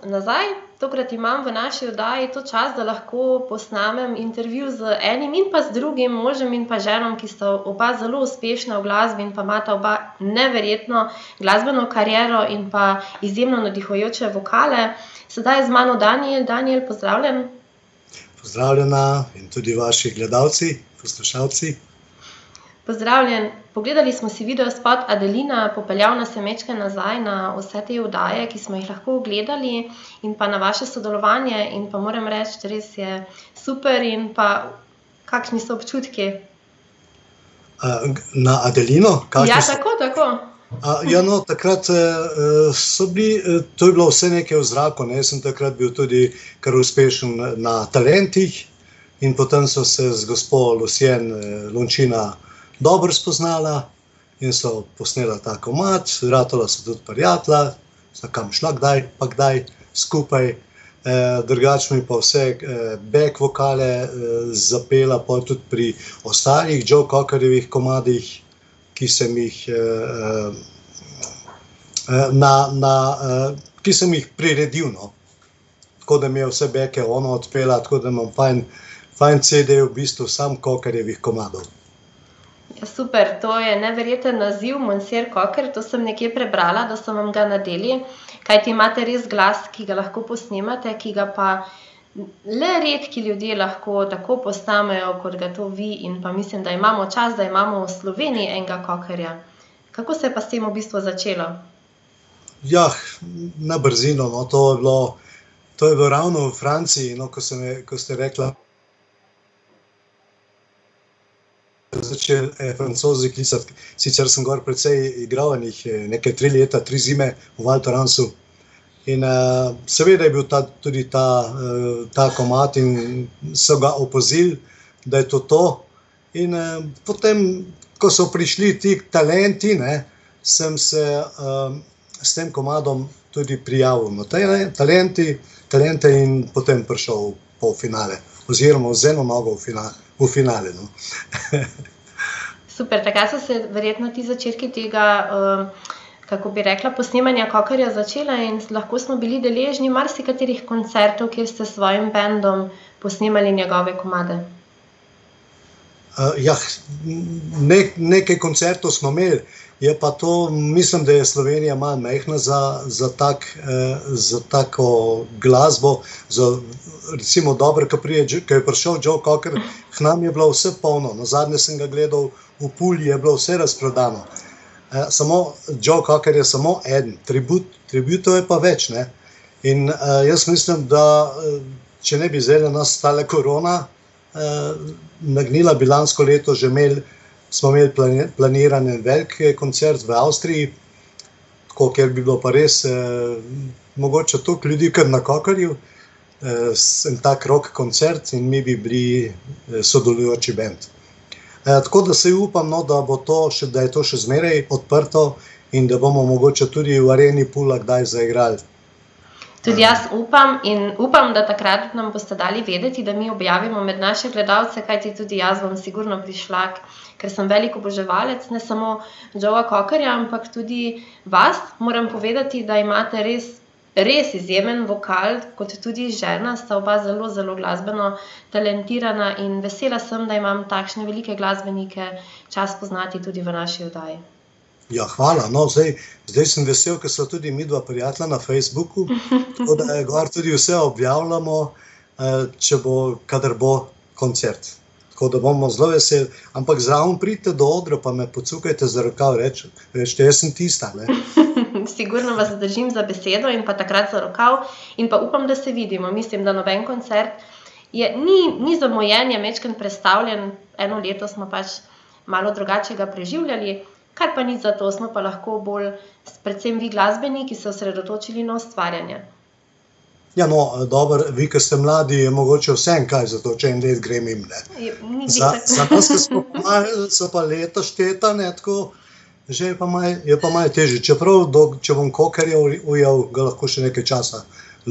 nazaj. Tokrat imam v naši oddaji to čast, da lahko posnamem intervju z enim in pa z drugim možem in pa ženom, ki sta oba zelo uspešna v glasbi in pa imata oba neverjetno glasbeno kariero in pa izjemno navdihujoče vokale. Sedaj je z mano Danijel. Danijel, pozdravljen. Pozdravljena in tudi vaši gledalci, poslušalci. Pozdravljen. Pogledali smo si video spot Adelina, popeljal nas je majčkeno nazaj na vse te oddaje, ki smo jih lahko ogledali in pa na vaše sodelovanje in pa moram reči, da res je super in pa kakšni so občutki? Na Adelino? Ja, tako. Takrat so bili, to je bilo vse nekaj v zraku, ne? Jaz sem takrat bil tudi kar uspešen na talentih in potem so se z gospo Lucien Lončina dobro spoznala in so posnela ta komad, ratala so tudi prijatelja, so kam šla kdaj skupaj, drugače mi pa vse back vokale zapela pol tudi pri ostalih Joe Cockerjevih komadih, ki sem jih ki sem jih priredil, no. Tako da mi je vse backe ona odpela, tako da imam fajn CD v bistvu sam Cockerjevih komadov. Ja, super, to je neverjeten naziv, Monsieur Cocker, to sem nekje prebrala, da so vam ga nadeli, kajti imate res glas, ki ga lahko posnemate, ki ga pa le redki ljudje lahko tako posnamejo, kot ga to vi, in pa mislim, da imamo čas, da imamo v Sloveniji enega Cockerja. Kako se je pa s tem v bistvu začelo? Ja, na brzino, no, to je bilo ravno v Franciji, no, ko ste rekla, začeli Francozi klicati, sicer sem gor precej igral nekaj 3 leta, 3 zime v Val Thoransu. In seveda je bil tudi ta komad in so ga opazili, da je to. In potem, ko so prišli ti talenti, ne, sem se s tem komadom tudi prijavil na talente in potem prišel v polfinale, oziroma z eno nogo v finale. No. Super, takrat so se verjetno ti začetki tega, kako bi rekla, posnemanja Cockerja začela in lahko smo bili deležni marsikaterih koncertov, kjer ste s svojim bendom posnemali njegove komade. Ja, nekaj koncertov smo imeli, je pa to, mislim, da je Slovenija malo majhna za tako glasbo, recimo dobro, ko je prišel Joe Cocker, k nam je bilo vse polno, nazadnje sem ga gledal v Pulji, je bilo vse razprodano. Samo Joe Cocker je samo eden, tributov je pa več, ne. In jaz mislim, da če ne bi zdaj nas stala korona nagnila, bi lansko leto že smo imeli planiran velik koncert v Avstriji, tako, kjer bi bilo pa res mogoče toliko ljudi, kot na Cockerju, en tak rock koncert in mi bi bili sodelujoči bend. Tako da se upam, no, da je to še zmeraj odprto in da bomo mogoče tudi v areni Pula kdaj zaigrali. Tudi jaz upam, da takrat nam boste dali vedeti, da mi objavimo med naše gledalce, kajti tudi jaz bom sigurno prišla, ker sem velik oboževalec, ne samo Joea Cockerja, ampak tudi vas. Moram povedati, da imate res izjemen vokal, kot tudi žena, sta oba zelo, zelo glasbeno talentirana in vesela sem, da imam takšne velike glasbenike čas poznati tudi v naši oddaji. Ja, hvala. No, zdaj sem vesel, ker so tudi midva prijatelja na Facebooku, tako da gor tudi vse objavljamo, kadar bo koncert. Tako da bomo zelo veseli, ampak zraven pridite do odra, pa me pocukajte za rokav, rečete, jaz sem tista, ne. Sigurno vas držim za besedo in pa takrat za rokav in pa upam, da se vidimo. Mislim, da noben koncert ni zamujen, je majčkeno prestavljen, eno leto smo pač malo drugače ga preživljali, kar pa ni zato, smo pa lahko bolj, predvsem vi glasbeniki, se osredotočili na ustvarjanje. Ja, no, dobro, vi, ki ste mladi, je mogoče vsem kaj za to, če en let grem im, ne. Za nas, ki so pa leta šteta, ne, tako, že je pa malo težje. Čeprav, če bom Cockerja ujel, ga lahko še nekaj časa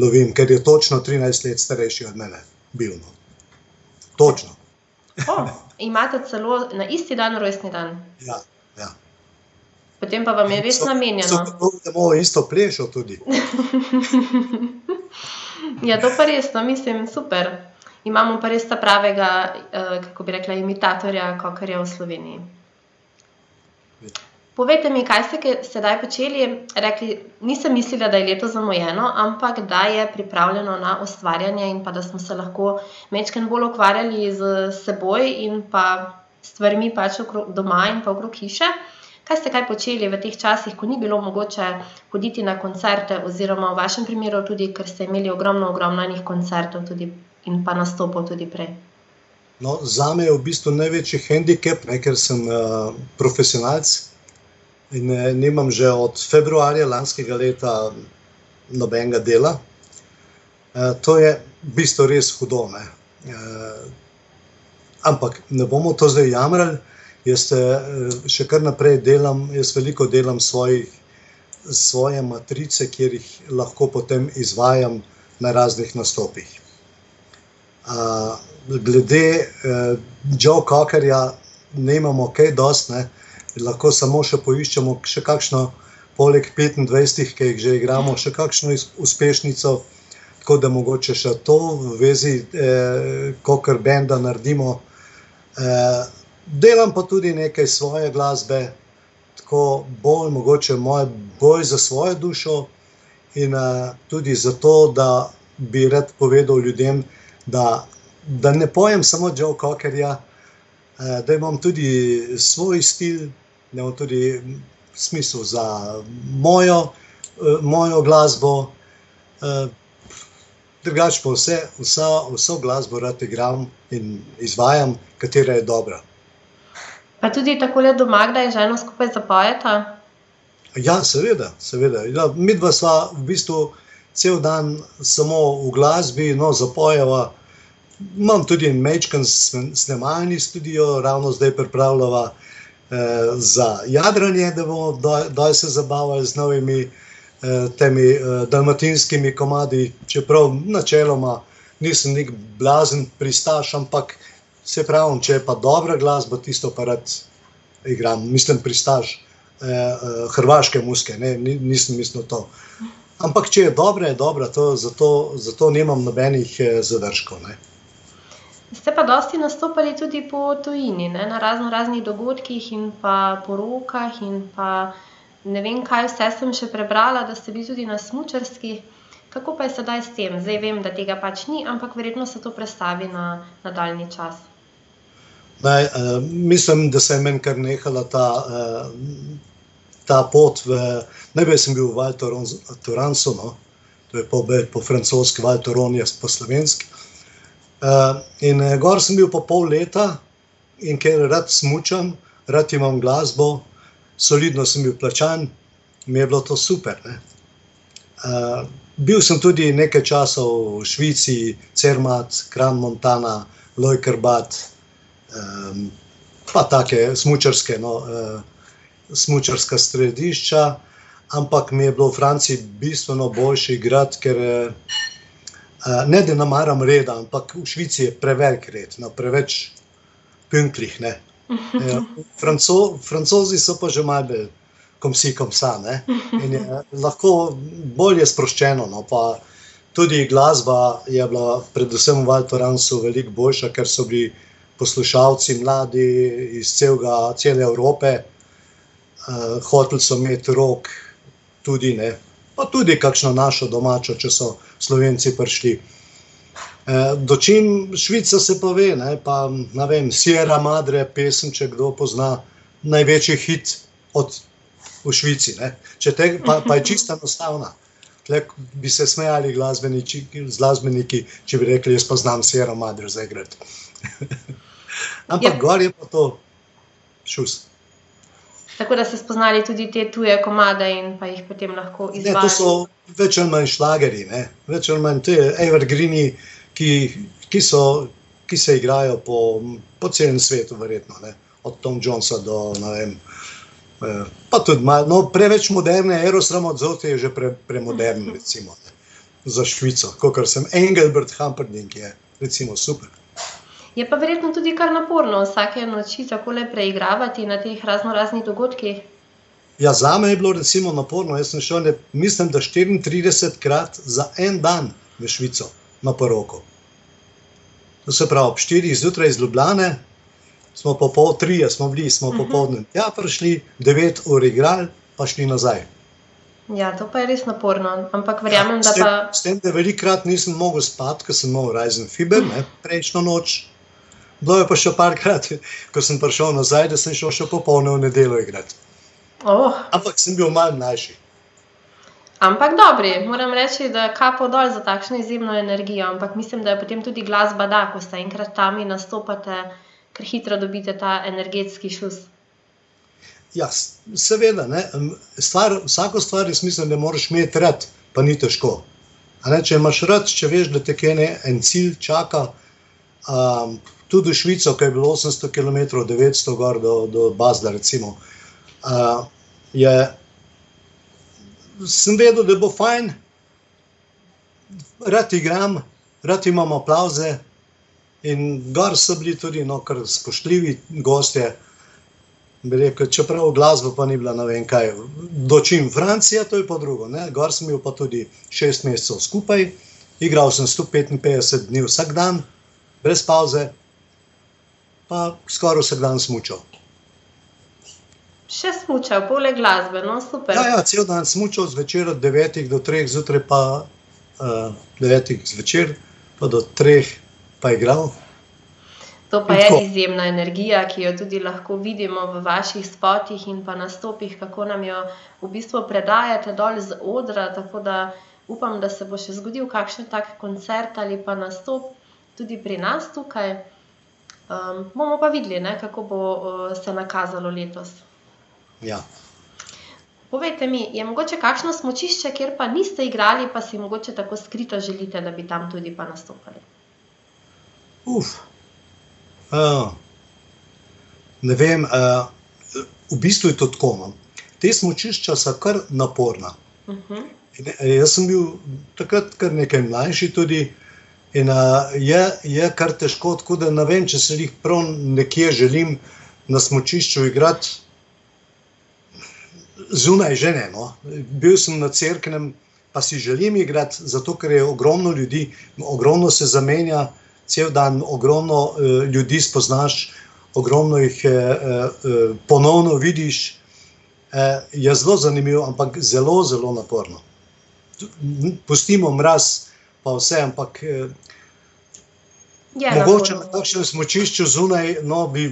lovim, ker je točno 13 let starejši od mene bil, no. Točno. Imate celo na isti dan rojstni dan? Ja. Potem pa vam je res namenjeno. So pa to, da bomo isto plešo tudi. Ja, to pa res, no, mislim, super. Imamo pa res ta pravega, kako bi rekla, imitatorja kokarja v Sloveniji. Povejte mi, kaj ste sedaj počeli? Rekli, nisem mislila, da je leto zamujeno, ampak da je pripravljeno na ustvarjanje in pa da smo se lahko majčkeno bolj ukvarjali z seboj in pa stvarmi pač doma in pa okrog hiše. Kaj ste kaj počeli v teh časih, ko ni bilo mogoče hoditi na koncerte oziroma v vašem primeru tudi, ker ste imeli ogromno enih koncertov tudi in pa nastopov tudi prej? No, zame je v bistvu največji hendikep, ker sem profesionalc in nimam že od februarja lanskega leta nobenega dela. To je v bistvu res hudo, ne. Ampak ne bomo to zdaj jamrali, jaz še kar naprej delam, jaz veliko delam svoje matrice, kjer jih lahko potem izvajam na raznih nastopih. Glede Joe Cockerja nimamo kaj dosti, ne. Lahko samo še poiščemo še kakšno, poleg 25, ki jih že igramo, še kakšno uspešnico, tako da mogoče še to v vezi Cocker benda naredimo. Delam pa tudi nekaj svoje glasbe, tako bolj mogoče moj boj za svojo dušo in tudi zato, da bi rad povedal ljudem, da ne pojem samo Joe Cockerja, da imam tudi svoj stil, da imam tudi smisel za mojo glasbo. Drugače pa vso glasbo rad igram in izvajam, katera je dobra. Pa tudi takole doma, kdaj ženo skupaj zapojeta? Ja, seveda. Ja, midva sva v bistvu cel dan samo v glasbi, no, zapojeva. Imam tudi majčken snemalni studio, ravno zdaj pripravljava za jadranje, da bomo daj se zabavali z novimi temi dalmatinskimi komadi, čeprav načeloma nisem nek blazen pristaš, ampak se pravim, če je pa dobra glasba, tisto pa rad igram. Mislim pristaš hrvaške muzike, ne, nisem mislil to. Ampak če je dobra, zato nimam nobenih zadržkov, ne. Ste pa dosti nastopali tudi po tujini, ne? Na raznih dogodkih in pa porokah in pa ne vem, kaj vse sem še prebrala, da ste bili tudi na smučarski. Kako pa je sedaj s tem? Zdaj vem, da tega pač ni, ampak verjetno se to prestavi na daljni čas. Mislim, da se je meni kar nehala ta pot. Najprej sem bil v Val Thorens, no? To je po francoski Val Thorens, po slovenski. In gor sem bil pa pol leta in ker rad smučam, rad imam glasbo, solidno sem bil plačan, mi je bilo to super, ne. Bil sem tudi nekaj časov v Švici, Zermatt, Crans-Montana, Leukerbad, pa take smučarske, no, smučarska središča, ampak mi je bilo v Franciji bistveno boljše igrati, ker ne da namaram reda, ampak v Švici je prevelik red, no, preveč pünktlich, ne. Francozi so pa že malo bolj comme ci, comme ça, ne. In je lahko bolje sproščeno, no, pa tudi glasba je bila predvsem v Val Thorensu veliko boljša, ker so bili poslušalci mladi iz cele Evrope, hoteli so imeti rock tudi, ne. Pa tudi kakšno našo domačo, če so Slovenci prišli. Dočim Švica se pa ve, ne, pa ne vem, Sierra Madre pesem, če kdo pozna, največji hit v Švici, ne. Pa je čisto enostavna. Tle bi se smejali glasbeniki, če bi rekli, jaz pa znam Sierra Madre zaigrati. Ampak gor je pa to šus. Tako da ste spoznali tudi te tuje komade in pa jih potem lahko izvajali. Ne, to so več ali manj šlagerji, ne. Več ali manj te evergreeni, ki se igrajo po celem svetu verjetno, ne. Od Tom Jonesa do, ne vem, pa tudi malo, no, preveč moderne, Eros Ramazzotti je že premodern, recimo, ne, za Švico, kakor sem Engelbert Humperdinck je, recimo, super. Je pa verjetno tudi kar naporno vsake noči takole preigravati na teh raznih dogodkih. Ja, zame je bilo recimo naporno, jaz sem šel, mislim, da 34krat za en dan v Švico na poroko. To se pravi, ob 4 zjutraj iz Ljubljane, smo popoldne tja prišli, 9 ur igrali, pa šli nazaj. Ja, to pa je res naporno, ampak verjamem, da pa... S tem, da velikrat nisem mogel spati, ker sem imel Ryzen fiber, prejšnjo noč. Bilo je pa še parkrat, ko sem prišel nazaj, da sem šel še popolne v nedeljo igrati. Ampak sem bil malo mlajši. Ampak dobri, moram reči, da kapo dol za takšno izjemno energijo, ampak mislim, da je potem tudi glasba da, ko ste enkrat tam in nastopate, ker hitro dobite ta energetski šus. Ja, seveda, vsako stvar jaz mislim, da moraš imeti rad, pa ni težko. Če imaš rad, če veš, da te en cilj čaka, tudi v Švico, ko je bilo 800 km, 900 gor do Basla, recimo, sem vedel, da bo fajn, rad igram, rad imam aplavze in gor so bili tudi kar spoštljivi gostje. Bi rekel, čeprav glasba pa ni bila ne vem kaj. Dočim Francija, to je pa drugo. Gor sem bil pa tudi 6 mesecev skupaj, igral sem 155 dni vsak dan, brez pauze, pa skoraj vsak dan smučal. Še smučal, poleg glasbe, no super. Ja, cel dan smučal, zvečer od 9 do 3, zjutraj pa 9 zvečer, pa do 3 pa igral. To pa je izjemna energija, ki jo tudi lahko vidimo v vaših spotih in pa nastopih, kako nam jo v bistvu predajate dol z odra, tako da upam, da se bo še zgodil kakšen tak koncert ali pa nastop tudi pri nas tukaj. Bomo pa videli, kako bo se nakazalo letos. Ja. Povejte mi, je mogoče kakšno smučišče, kjer pa niste igrali, pa si mogoče tako skrito želite, da bi tam tudi pa nastopali? Ne vem, v bistvu je to tako. Te smučišča so kar naporna. Jaz sem bil takrat kar nekaj mlajši tudi in je kar težko, tako da ne vem, če se jih prav nekje želim na smučišču igrati. Zunaj že ne. Bil sem na Cerknem, pa si želim igrati, zato ker je ogromno ljudi, ogromno se zamenja, cel dan ogromno ljudi spoznaš, ogromno jih ponovno vidiš. Je zelo zanimivo, ampak zelo, zelo naporno. Pustimo mraz, pa vse, ampak mogoče na takšnem smučišču zunaj, bi,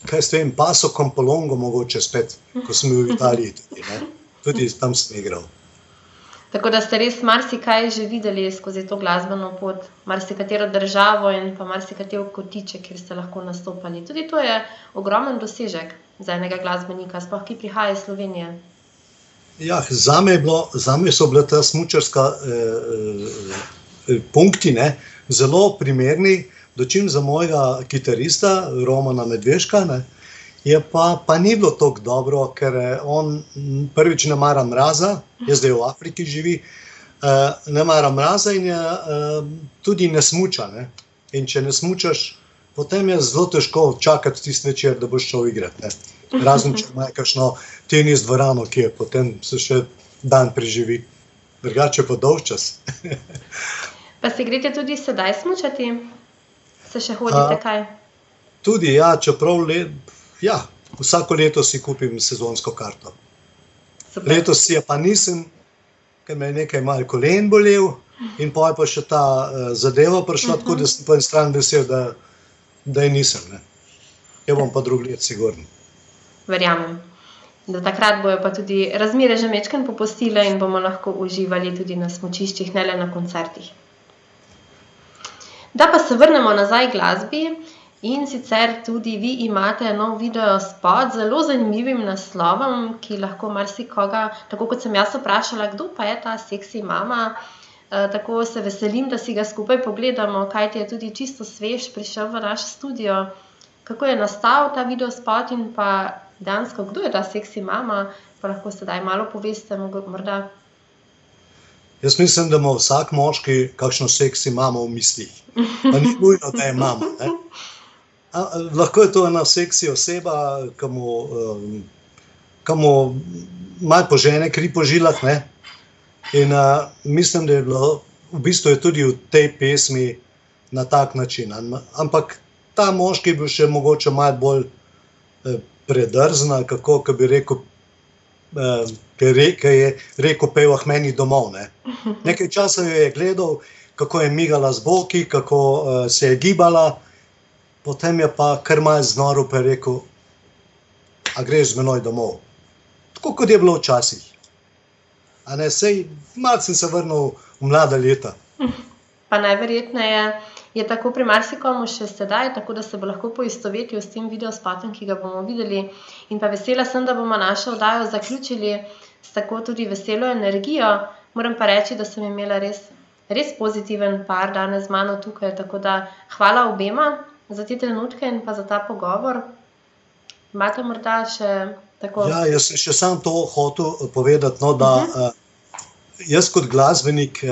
kaj s tem, Paso con Polongo mogoče spet, ko sem bil v Italiji tudi. Tudi tam sem igral. Tako da ste res marsikaj že videli skozi to glasbeno pot, marsikatero državo in pa marsikatero kotiček, kjer ste lahko nastopali. Tudi to je ogromen dosežek za enega glasbenika, sploh ki prihaja iz Slovenije. Ja, zame so bile ta smučarska punkti zelo primerni, dočim za mojega kitarista, Romana Medveška, pa ni bilo tako dobro, ker on prvič ne mara mraza, je zdaj v Afriki živi, ne mara mraza in tudi ne smuča. In če ne smučaš, potem je zelo težko čakati tisti večer, da boš šel igrati. Razen, če ima kakšno tenis dvorano, ki je potem se še dan preživi. Drugače pa dolgčas. Pa se greste tudi sedaj smučati? Se še hodite kaj? Tudi, ja, čeprav vsako leto si kupim sezonsko karto. Super. Letos si je pa nisem, ker me je nekaj malo kolen bolel in pa je pa še ta zadeva prišla, tako da sem po en stran vesel, da je nisem. Je bom pa drug let sigurno. Verjamem. Do takrat bojo pa tudi razmere že majčkeno popustile in bomo lahko uživali tudi na smučiščih, ne le na koncertih. Da pa se vrnemo nazaj k glasbi in sicer tudi vi imate nov video spot z zelo zanimivim naslovom, ki lahko marsikoga, tako kot sem jaz vprašala, kdo pa je ta seksi mama, tako se veselim, da si ga skupaj pogledamo, kajti je tudi čisto svež prišel v naš studio. Kako je nastal ta video spot in pa dejansko, kdo je ta seksi mama, pa lahko sedaj malo poveste morda. Jaz mislim, da ima vsak moški kakšno seksi mamo v mislih. Pa ni nujno, da je mama. Lahko je to ena seksi oseba, ki mu malo požene kri po žilah. In mislim, da je bilo v bistvu je tudi v tej pesmi na tak način. Ampak ta moški je bil še mogoče malo bolj predrzen, ali kako bi rekel, ki je rekel, pevah meni domov. Ne. Nekaj časa jo je gledal, kako je migala z boki, kako se je gibala, potem je pa kar malo znoril pa je rekel, a greš z menoj domov. Tako kot je bilo včasih. A ne, sej malo sem se vrnil v mlada leta. Pa najverjetneje je tako pri marsikomu še sedaj, tako da se bo lahko poistovetil s tem videospotom, ki ga bomo videli. In pa vesela sem, da bomo našo oddajo zaključili s tako tudi veselo energijo. Moram pa reči, da sem imela res pozitiven par danes z mano tukaj, tako da hvala obema za te trenutke in pa za ta pogovor. Imate morda še tako... Ja, jaz sem še sam to hotel povedati, no, da jaz kot glasbenik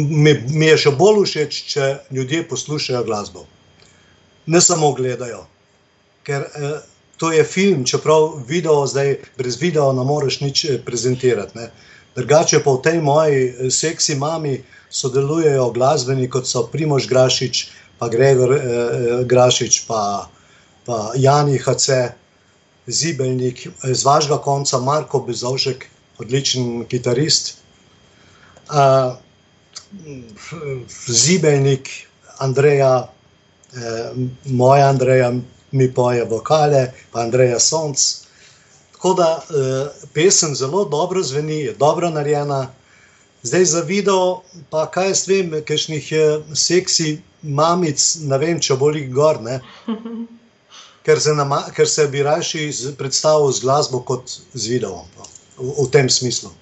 mi je še bolj všeč, če ljudje poslušajo glasbo. Ne samo gledajo. Ker to je film, čeprav video, zdaj brez videa ne moreš nič prezentirati. Ne. Drugače pa v tej moji seksi mami sodelujejo glasbeni, kot so Primož Grašič, pa Gregor Grašič, pa Jani HC, Zibelnik, z vašega konca Marko Bezovšek, odličen kitarist, Zibelnik, Andreja, moja Andreja mi poje vokale, pa Andreja Sonc. Tako da pesem zelo dobro zveni, je dobro narejena. Zdaj za video, pa kaj jaz vem, kakšnih seksi mamic, ne vem, če bo lih gor, ne? Ker se bi rajši predstavil z glasbo kot z videom, no, v tem smislu.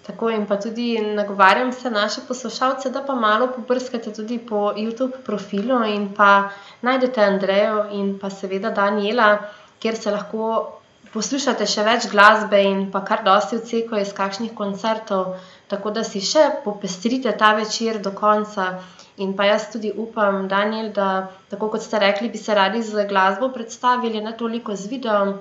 Tako in pa tudi nagovarjam se naše poslušalce, da pa malo pobrskate tudi po YouTube profilu in pa najdete Andrejo in pa seveda Danijela, kjer se lahko poslušate še več glasbe in pa kar dosti odsekov iz kakšnih koncertov, tako da si še popestrite ta večer do konca. In pa jaz tudi upam, Danijel, da tako kot ste rekli, bi se radi z glasbo predstavili, ne toliko z videom.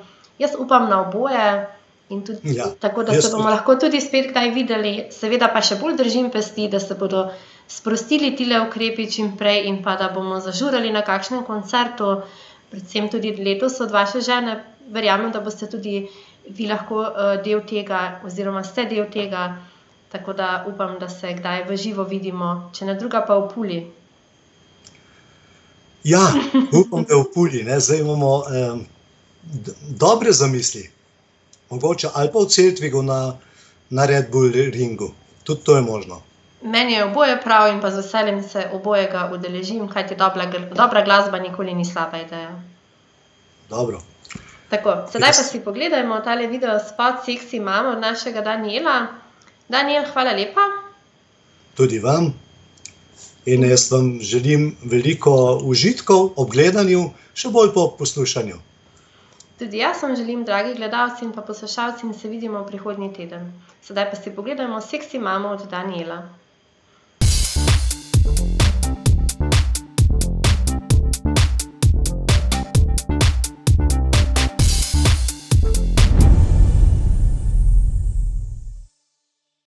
Jaz upam na oboje in tudi tako, da se bomo lahko tudi spet kdaj videli. Seveda pa še bolj držim pesti, da se bodo sprostili tile ukrepi čim prej in pa da bomo zažurali na kakšnem koncertu, predvsem tudi letos od vaše žene. Verjamem, da boste tudi vi lahko del tega oziroma ste del tega. Tako da upam, da se kdaj v živo vidimo, če ne druga pa v Puli. Ja, upam, da v Puli. Ne? Zdaj imamo dobre zamisli. Mogoče ali pa v Celtvigu na Red Bull ringu. Tudi to je možno. Meni je oboje prav in pa z veseljem se obojega udeležim, kajti dobra glasba nikoli ni slaba ideja. Dobro. Tako, sedaj pa si pogledajmo tale video spot Seksi mama od našega Danijela. Danijel, hvala lepa. Tudi vam. In jaz vam želim veliko užitkov ob gledanju, še bolj po poslušanju. Tudi jaz vam želim, dragi gledalci in pa poslušalci, in se vidimo prihodnji teden. Sedaj pa si pogledajmo Seksi mamo od Danijela.